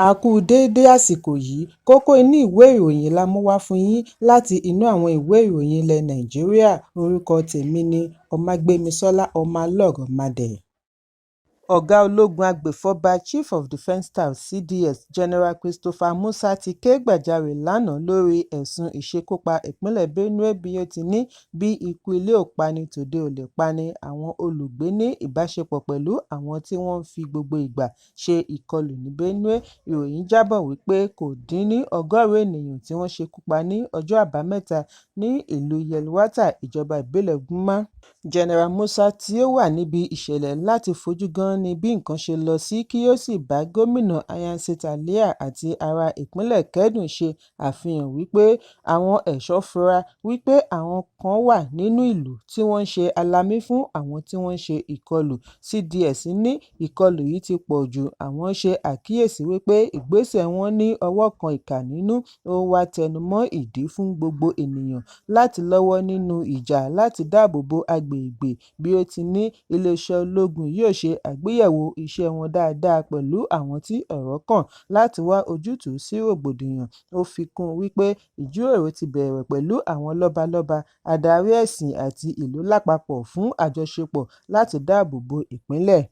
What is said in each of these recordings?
A kú déédé àsìkò yìí, kókó inú ìwé ìròyìn la mú wá fún yín láti inú àwọn ìwé ìròyìn ilẹ̀ Nàìjíríà. Orúkọ tèmi ni Ọmágbémisọ́lá Ọmọlọ́rọ̀mádẹ. Ọ̀gá ológun agbèfọ́ba Chief of Defence Staff CDS General Christopher Musa ti ké gbàjarè lánàá lórí ẹ̀sùn ìṣekúpa ìpínlẹ̀ Benue bí ó ti ní bí ikú ilé ò pani tòde ò lè pani àwọn olùgbé ní ìbáṣepọ̀ pẹ̀lú àwọn tí wọ́n ń fi gbogbo ìgbà ṣe ìkọlù ní Benue. Ìròyìn jábọ̀ wípé kò dín ní 100 ènìyàn tí wọ́n ṣekúpa ní ọjọ́ Àbámẹ́ta ní ìlú Yelwata, ìjọba ìbílẹ̀ Guma. General Musa tí ó wà níbi ìṣẹ̀lẹ̀ láti fojú gan ni bí nǹkan ṣe lọ sí kí ó sì bá gómìnà Ayancin Alia àti ará ìpínlẹ̀ kẹ́dùn ṣe àfihàn wípé àwọn ẹ̀ṣọ́ fura wípé àwọn kan wà nínú ìlú tí wọ́n ń ṣe alamí fún àwọn tí wọ́n ń ṣe ìkọlù. CDS ní ìkọlù yìí ti pọ̀ jù, àwọn ṣe àkíyèsí wípé ìgbésẹ̀ wọn ní ọwọ́ kan ìkà nínú. Ó wá tẹnumọ́ ìdí fún gbogbo ènìyàn láti lọ́wọ́ nínú ìjà láti dáàbò bo agbègbè bí ó ti ní iléeṣẹ́ ológun yóò ṣe àgbéyẹ̀wò iṣẹ́ wọn dáadáa pẹ̀lú àwọn tí ọ̀rọ̀ kàn láti wá ojútùú sí rògbòdìyàn. Ó fi kún un wípé ìjíròrò ti bẹ̀rẹ̀ pẹ̀lú àwọn lọ́balọ́ba, adarí ẹ̀sìn àti ìlú lápapọ̀ fún àjọṣepọ̀ láti dáàbò bo ìpínlẹ̀.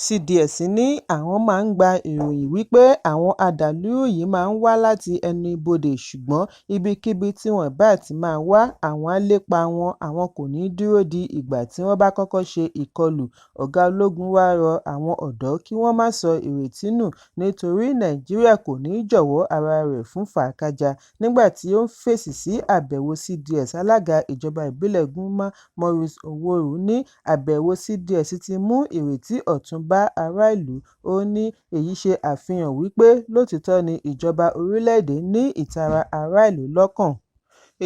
CDS ní àwọn máa ń gba ìròyìn wípé àwọn adàlúrú yìí máa ń wá láti ẹnu ibodè, ṣùgbọ́n ibikíbi tí wọ́n bá ti máa wá, àwọn á lépa wọn, àwọn kò ní dúró di ìgbà tí wọ́n bá kọ́kọ́ ṣe ìkọlù. Ọ̀gá ológun wá rọ àwọn ọ̀dọ́ kí wọ́n má sọ ìrètí nù nítorí Nàìjíríà kò ní jọ̀wọ́ ara rẹ̀ fún fàákájà. Nígbà tí ó ń fèsì sí àbẹ̀wò CDS, alága ìjọba ìbílẹ̀ Guma Maurice Oworu ní àbẹ̀wò CDS ti mú ìrètí ọ̀tun bá ará ìlú. Ó ní èyí ṣe àfihàn wípé lótìítọ́ ni ìjọba orílẹ̀-èdè ní ìtara ará ìlú lọ́kàn.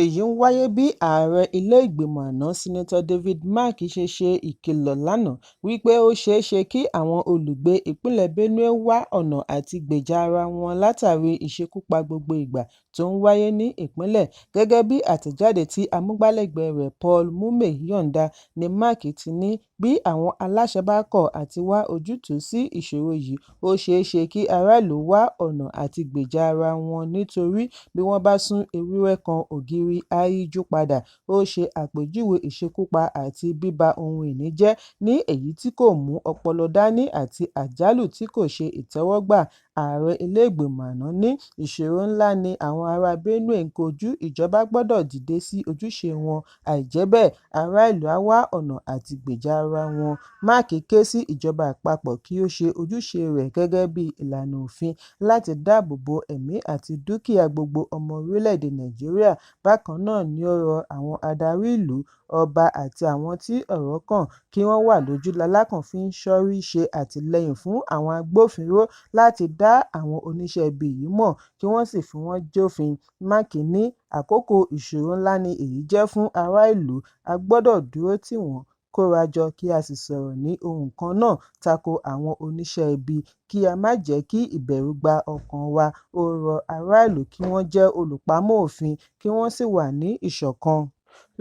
Èyí ń wáyé bí ààrẹ ilé-ìgbìmọ̀ àná Sínátọ̀ David Mark ṣe ìkìlọ̀ lánàá wípé ó ṣeé ṣe kí àwọn olùgbé ìpínlẹ̀ Benue wá ọ̀nà àti gbèjà ara wọn látàrí ìṣekúpa gbogbo ìgbà tó ń wáyé ní ìpínlẹ̀. Gẹ́gẹ́ bí àtẹ̀jáde tí amúgbálẹ́gbẹ̀ẹ́ rẹ̀ Paul Mume yọ̀ǹda ni Mark ti ní bí àwọn aláṣẹ bá kọ̀ àti wá ojútùú sí ìṣòro yìí, ó ṣeé ṣe kí aráàlú wá ọ̀nà àti gbèjà ara wọn nítorí bí wọ́n bá sún ewúrẹ́ kan ògiri á yíjú padà. Ó ṣe àpèjúwe ìṣekúpa àti bíba ohun ìní jẹ́ ní èyí tí kò mú ọpọlọ dání àti àjálù tí kò ṣe ìtẹ́wọ́gbà. Ààrẹ ilé-ìgbìmọ̀ àná ní ìṣòro ńlá ni àwọn ará Benue ń kojú, ìjọba gbọ́dọ̀ dìde sí ojúṣe wọn, àìjẹ́bẹ̀ ará ìlú á wá ọ̀nà àti gbèjà ara wọn. Mark ké sí ìjọba àpapọ̀ kí ó ṣe ojúṣe rẹ̀ gẹ́gẹ́ bí ìlànà òfin láti dáàbò bo ẹ̀mí àti dúkìá gbogbo ọmọ orílẹ̀-èdè Nàìjíríà. Bákan náà ni ó rọ àwọn adarí ìlú, ọba àti àwọn tí ọ̀rọ̀ kàn kí wọ́n wà lójú lalákàn-fin ṣọ́rí ṣe àtìlẹ́yìn fún àwọn agbófinró láti dá àwọn oníṣẹ́ ibi yìí mọ̀ kí wọ́n sì fi wọ́n jófin. Mark ní àkókò ìṣòro ńlá ni èyí jẹ́ fún ará ìlú, a gbọ́dọ̀ dúró tì wọ́n, kóra jọ kí a sì sọ̀rọ̀ ní ohùn kan náà tako àwọn oníṣẹ́ ibi, kí a má jẹ́ kí ìbẹ̀rù gba ọkàn wa. Ó rọ ará ìlú kí wọ́n jẹ́ olùpamọ́ òfin kí wọ́n sì wà ní ìṣọ̀kan.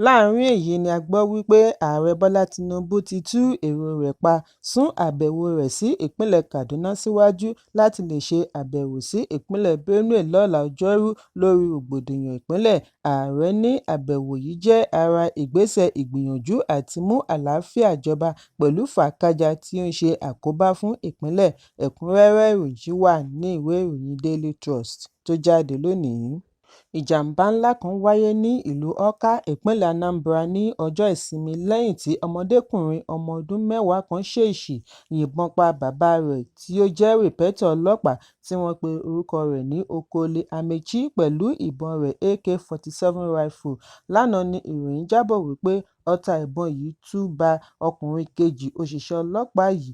Láàárín èyí ni a gbọ́ wípé ààrẹ Bọ́lá Tinubu ti tú èrò rẹ̀ pa, sún àbẹ̀wò rẹ̀ sí ìpínlẹ̀ Kaduna síwájú láti lè ṣe àbẹ̀wò sí ìpínlẹ̀ Benue lọ́la Ọjọ́rú lórí rògbòdìyàn ìpínlẹ̀. Ààrẹ ní àbẹ̀wò yìí jẹ́ ara ìgbésẹ̀ ìgbìyànjú àti mú àlàáfíà jọba pẹ̀lú fàákájà tí ó ń ṣe àkóbá fún ìpínlẹ̀. Ẹ̀kúnrẹ́rẹ́ ìròyìn wà ní ìwé ìròyìn Daily Trust tó jáde lónìí. Ìjàmbá ńlá kan wáyé ní ìlú Awka, ìpínlẹ̀ Anambra ní ọjọ́ Ìsinmi lẹ́yìn tí ọmọdékùnrin ọmọ ọdún 10 kan ṣèèṣì yìnbọn pa bàbá rẹ̀ tí ó jẹ́ rìpẹ́tọ̀ ọlọ́pàá tí wọ́n pe orúkọ rẹ̀ ní Okoli Amechi pẹ̀lú ìbọn rẹ̀ AK-47 rifle. Lánàá ni ìròyìn jábọ̀ wípé ọta ìbọn yìí tú bá ọkùnrin kejì òṣìṣẹ́ ọlọ́pàá yìí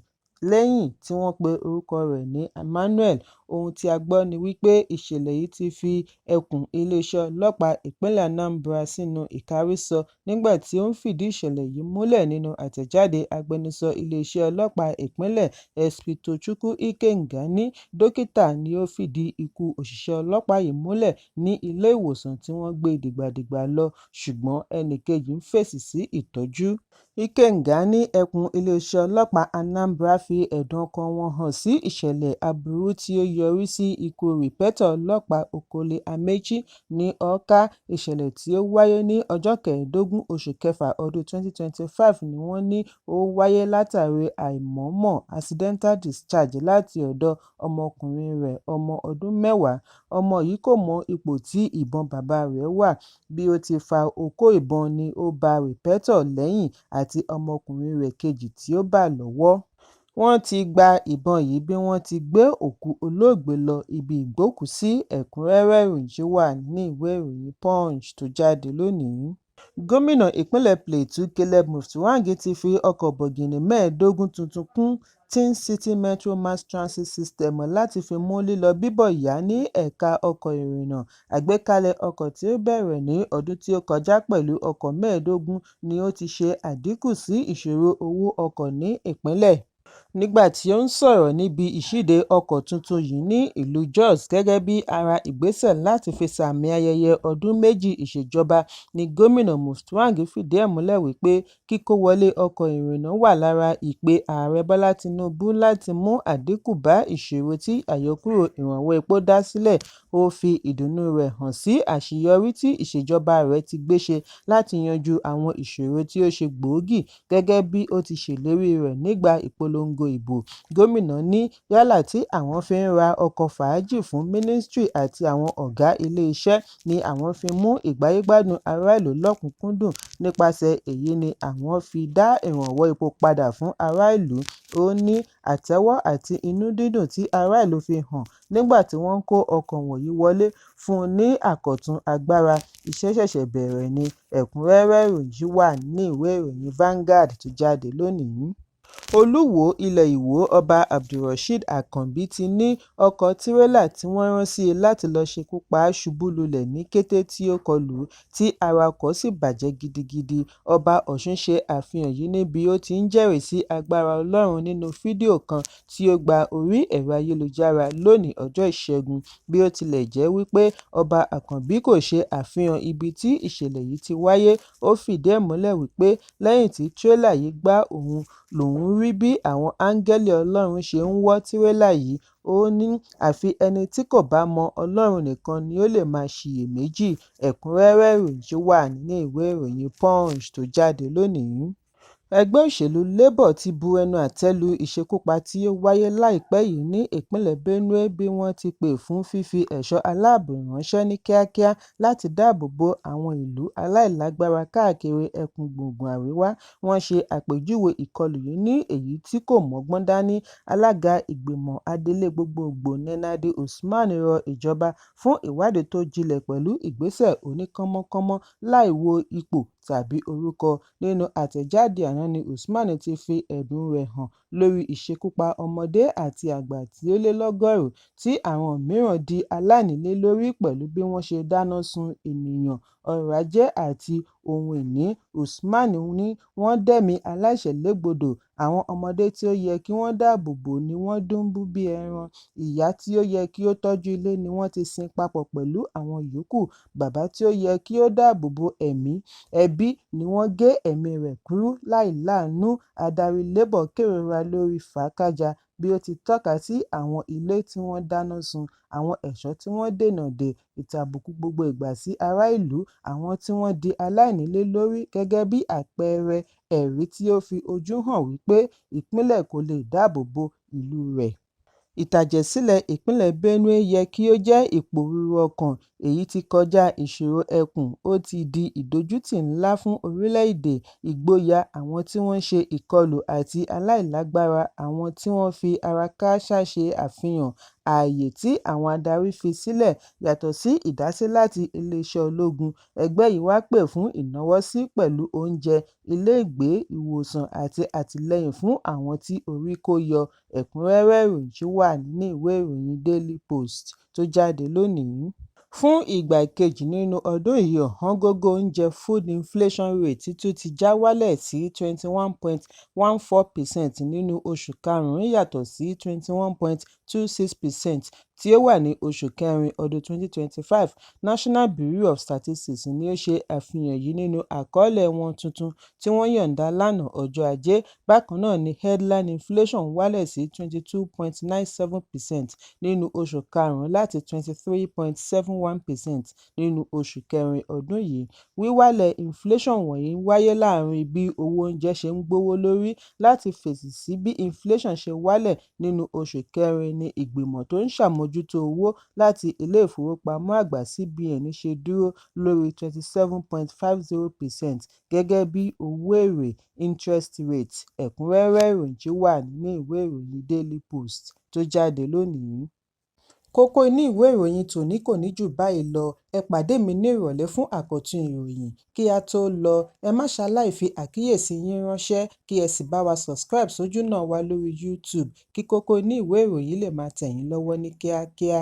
lẹ́yìn tí wọ́n pe orúkọ rẹ̀ ní Emmanuel. Ohun tí a gbọ́ ni wípé ìṣẹ̀lẹ̀ yìí ti fi ẹkùn iléeṣẹ́ ọlọ́pàá ìpínlẹ̀ Anambra sínú ìkárísọ nígbà tí ó ń fìdí ìṣẹ̀lẹ̀ yìí múlẹ̀ nínú àtẹ̀jáde. Agbẹnusọ iléeṣẹ́ ọlọ́pàá ìpínlẹ̀ SP Tochukwu Ikenga ní dókítà ni ó fìdí ikú òṣìṣẹ́ ọlọ́pàá yìí múlẹ̀ ní ilé ìwòsàn tí wọ́n gbé dìgbàdìgbà lọ, ṣùgbọ́n ẹnìkejì ń fèsì sí ìtọ́jú. Ikenga ní ẹkùn iléeṣẹ́ ọlọ́pàá Anambra fi fi ẹ̀dùn ọkàn wọn hàn sí ìṣẹ̀lẹ̀ aburú tí ó yọrí sí ikú rìpẹ́tọ̀ ọlọ́pàá Okole Amaechi ní Awka. Ìṣẹ̀lẹ̀ tí ó wáyé ní ọjọ́ 15 oṣù kẹfà ọdún 2025 ni wọ́n ní ó wáyé látàrí àìmọ̀ọ́mọ̀ accidental discharge láti ọ̀dọ̀ ọmọkùnrin rẹ̀ ọmọ ọdún 10. Ọmọ yìí kò mọ ipò tí ìbọn bàbá rẹ̀ wà. Bí ó ti fa okó ìbọn ni ó bá rìpẹ́tọ̀ lẹ́yìn àti ọmọkùnrin rẹ̀ kejì tí ó bà lọ́wọ́. Wọ́n ti gba ìbọn yìí bí wọ́n ti gbé òkú olóògbé lọ ibi ìgbókùúsí. Ẹ̀kúnrẹ́rẹ́ ìròyìn wà ní ìwé ìròyìn Punch tó jáde lónìí. Gómìnà ìpínlẹ̀ Plateau Caleb Mutfwang ti fi ọkọ̀ bọ̀gìnnì 15 tuntun kún Teen City Metro Mass Transit System láti fi mú lílọ bíbọ̀ yá ní ẹ̀ka ọkọ̀ ìrìnnà. Àgbékalẹ̀ ọkọ̀ tí ó bẹ̀rẹ̀ ní ọdún tí ó kọjá pẹ̀lú ọkọ̀ 15 ni ó ti ṣe àdínkù sí ìṣòro owó ọkọ̀ ní ìpínlẹ̀. Nígbà tí ó ń sọ̀rọ̀ níbi ìṣíde ọkọ̀ tuntun yìí ní ìlú Jos gẹ́gẹ́ bí ara ìgbésẹ̀ láti fi sààmì ayẹyẹ ọdún 2 ìṣèjọba ni Gómìnà Mutfwang fìdí ẹ̀ múlẹ̀ wípé kíkó wọlé ọkọ̀ ìrìnnà wà lára ìpè Ààrẹ Bọ́lá Tinubu láti mú àdínkù bá ìṣòro tí àyọkúrò ìrànwọ́ epo dá sílẹ̀. Ó fi ìdùnnú rẹ̀ hàn sí àṣeyọrí tí ìṣèjọba rẹ̀ ti gbé ṣe láti yanjú àwọn ìṣòro tí ó ṣe gbòógì gẹ́gẹ́ bí ó ti ṣèlérí rẹ̀ nígbà ìpolongo ìbò. Gómìnà ní yálà tí àwọn fi ń ra ọkọ̀ fàájì fún mínísítírì àti àwọn ọ̀gá ilé-iṣẹ́ ni àwọn fi mú ìgbáyégbádùn ará ìlú lọ́kùnkúndùn. Nípasẹ̀ èyí ni àwọn fi dá ìrànwọ́ epo padà fún ará ìlú. Ó ní àtẹ́wọ́ àti inú dídùn tí ará ìlú fi hàn nígbà tí wọ́n kó ọkọ̀ wọ̀nyí wọlé fún un ní àkọ̀tun agbára. Iṣẹ́ ṣẹ̀ṣẹ̀ bẹ̀rẹ̀ ni. Ẹ̀kúnrẹ́rẹ́ ìròyìn wà ní ìwé ìròyìn Vanguard tó jáde lónìí. Olúwo ilẹ̀ Ìwó Ọba Abdulrasheed Akànbí ti ní ọkọ̀ tirẹ́là tí wọ́n rán sí i láti lọ ṣekú pa á ṣubú lulẹ̀ ní kété tí ó kọlù ú, tí ara ọkọ̀ sì bàjẹ́ gidigidi. Ọba Ọ̀ṣun ṣe àfihàn yìí níbi ó ti ń jẹ́rìí sí agbára Ọlọ́run nínú fídíò kan tí ó gba orí ẹ̀rọ ayélujára lónìí ọjọ́ Ìṣẹ́gun. Bí ó tilẹ̀ jẹ́ wípé Ọba Akànbí kò ṣe àfihàn ibi tí ìṣẹ̀lẹ̀ yìí ti wáyé, ó fìdí ẹ̀ múlẹ̀ wípé lẹ́yìn tí tírélà yìí gbá òun lòun rí bí àwọn áńgẹ́lì Ọlọ́run ṣe ń wọ́ tírélà yìí. Ó ní àfi ẹni tí kò bá mọ Ọlọ́run nìkan ni ó lè máa ṣiyèméjì. Ẹ̀kúnrẹ́rẹ́ ìròyìn wà ní ìwé ìròyìn Punch tó jáde lónìí. Ẹgbẹ́ òṣèlú Labour ti bu ẹnu àtẹ́ lu ìṣekúpa tí ó wáyé láìpẹ́ yìí ní ìpínlẹ̀ Benue bí wọ́n ti pè fún fífi ẹ̀ṣọ́ aláàbò ránṣẹ́ ní kíákíá láti dáàbò bo àwọn ìlú aláìlágbára káàkiri ẹkùn gbùngbùn àríwá. Wọ́n ṣe àpèjúwe ìkọlù yìí ní èyí tí kò mọ́gbọ́n dání. Alága ìgbìmọ̀ adelé gbogbogbò Nenadi Usman rọ ìjọba fún ìwádìí tó jinlẹ̀ pẹ̀lú ìgbésẹ̀ oníkánmọ́kánmọ́ láì wo ipò tàbí orúkọ. Nínú àtẹ̀jáde àná ni Usman ti fi ẹ̀dùn rẹ̀ hàn lórí ìṣekúpa ọmọdé àti àgbà tí ó lé lọ́gọ́rùn-ún tí àwọn mìíràn di aláìnílélórí pẹ̀lú bí wọ́n ṣe dáná sun ènìyàn, ọrọ̀ ajé àti ohun ìní. Usman ní wọ́n dẹ̀mí aláìṣẹ̀ légbodò. Àwọn ọmọdé tí ó yẹ kí wọ́n dáàbò bò ni wọ́n dùnbú bí ẹran. Ìyá tí ó yẹ kí ó tọ́jú ilé ni wọ́n ti sin papọ̀ pẹ̀lú àwọn yòókù. Bàbá tí ó yẹ kí ó dáàbò bo ẹbí ni wọ́n gé ẹ̀mí rẹ̀ kúrú láìláàánú. Adarí Labour kérora lórí fàákájà bí ó ti tọ́ka sí àwọn ilé tí wọ́n dáná sun, àwọn ẹ̀ṣọ́ tí wọ́n dènà dè, ìtàbùkù gbogbo ìgbà sí ará ìlú, àwọn tí wọ́n di aláìnílélórí gẹ́gẹ́ bí àpẹẹrẹ ẹ̀rí tí ó fi ojú hàn wípé ìpínlẹ̀ kò lè dáàbò bo ìlú rẹ̀. Ìtàjẹ̀sílẹ̀ ìpínlẹ̀ Benue yẹ kí ó jẹ́ ìpòrúurú ọkàn. Èyí ti kọjá ìṣòro ẹkùn, ó ti di ìdójútì ńlá fún orílẹ̀-èdè. Ìgboyà àwọn tí wọ́n ṣe ìkọlù àti aláìlágbára àwọn tí wọ́n fi ara kááṣá ṣe àfihàn ààyè tí àwọn adarí fi sílẹ̀ yàtọ̀ sí ìdásí láti iléeṣẹ́ ológun. Ẹgbẹ́ yìí wá pè fún ìnáwọ́sí pẹ̀lú oúnjẹ, ilégbèé, ìwòsàn àti àtìlẹ́yìn fún àwọn tí orí kó yọ. Ẹ̀kúnrẹ́rẹ́ ìròyìn wà ní ìwé ìròyìn Daily Post tó jáde lónìí. Fún ìgbà kejì nínú ọdún yìí, ọ̀wọ́ngógó oúnjẹ food inflation rate tún ti já wálẹ̀ sí 21.14% nínú oṣù karùn-ún yàtọ̀ sí 21.26% tí ó wà ní oṣù kẹrin ọdún 2025. National Bureau of Statistics ni ó ṣe àfihàn yìí nínú àkọọ́lẹ̀ wọn tuntun tí wọ́n yọ̀ǹda lánàá ọjọ́ Ajé. Bákan náà ni headline inflation wálẹ̀ sí 22.97% nínú oṣù karùn-ún láti 23.71% nínú oṣù kẹrin ọdún yìí. Wíwálẹ̀ inflation wọ̀nyí wáyé láàárín bí owó oúnjẹ ṣe ń gbówó lórí. Láti fèsì sí bí inflation ṣe wálẹ̀ nínú oṣù kẹrin ni ìgbìmọ̀ tó ń ṣàmójútó owó láti ilé-ìfowópamọ́ àgbà CBN ṣe dúró lórí 27.50% gẹ́gẹ́ bí owó èrè interest rate. Ẹ̀kúnrẹ́rẹ́ ìròyìn wà nínú ìwé ìròyìn Daily Post tó jáde lónìí. Kókó inú ìwé ìròyìn tòní kò ní jù báyìí lọ. Ẹ pàdé mi ní ìrọ̀lẹ́ fún àkọ́tún ìròyìn. Kí a tó lọ, ẹ má ṣaláì fi àkíyèsí yín ránṣẹ́ kí ẹ sì bá wa subscribe sójú náà wa lórí YouTube kí kókó inú ìwé ìròyìn lè máa tẹ̀ yín lọ́wọ́ ní kíákíá.